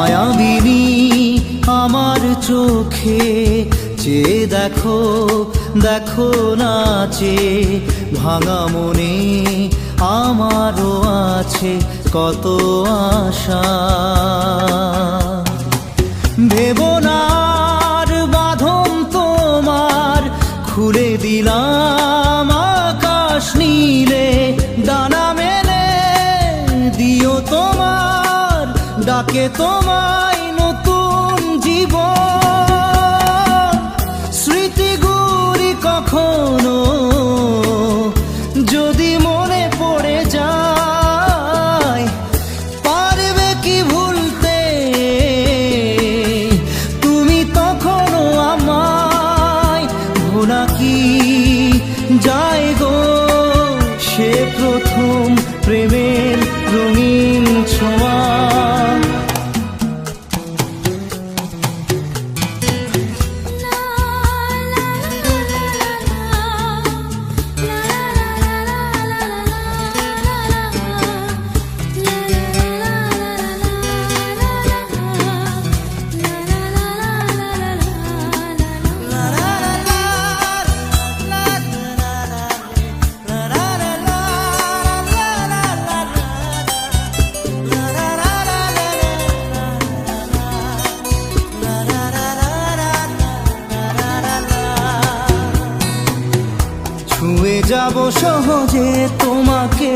মায়াবিনী আমার চোখে চেয়ে দেখো, দেখো নাচে ভাঙা মনে আমারও আছে কত আশা। ভেবো না আর বাঁধন তোমার, খুলে দিলাম আকাশ নীলে, ডানা মেলে দিও তোমার ডাকে তোমায় নতুন জীবন। স্মৃতিগুলি কখনো যদি মনে পড়ে যায়, পারবে কি ভুলতে তুমি তখনো আমায়? ভোলা কি যায় গো সে প্রথম প্রেমের রঙিন ছোঁয়া। ছুঁয়ে যাব সহজে তোমাকে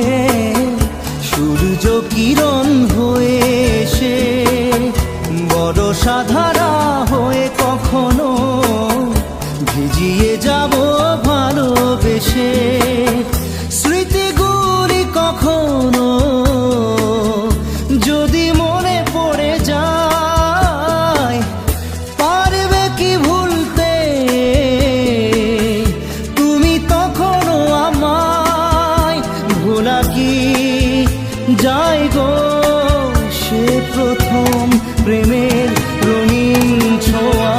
সূর্য কিরণ হয়ে এসে, বর্ষা ধারা হয়ে কখনো ভিজিয়ে যাব ভালোবেসে। স্মৃতিগুলি কখনো যদি মনে পড়ে যায়, পারবে কি ভুলতে তুমি তখনো আমায়? ভোলা কি যায় গো সে প্রথম প্রেমের রঙিন ছোঁয়া।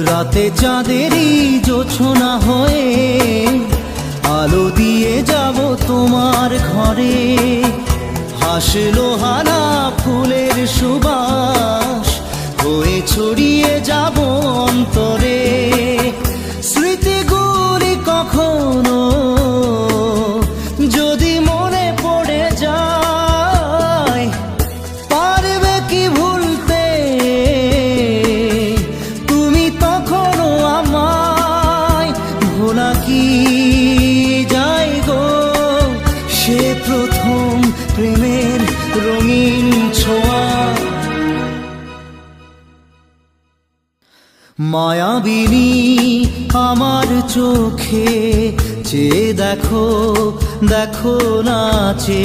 রাতে চাঁদেরই জোছনা হয়ে আলো দিয়ে যাব তোমার ঘরে, হাসলো হানা ফুলের সুবাস হয়ে ছড়িয়ে যাব অন্তরে। স্মৃতিগুলি কখনো যদি মনে পড়ে যায়, পারবে কি ভুলতে তুমি তখনো আমায়? ভোলা কি যায় গো সে প্রথম প্রেমের রঙিন ছোঁয়া। মায়াবিনী আমার চোখে চেয়ে দেখো, দেখো নাচে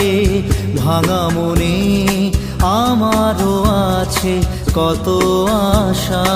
ভাঙা মনে আমারও আছে কত আশা।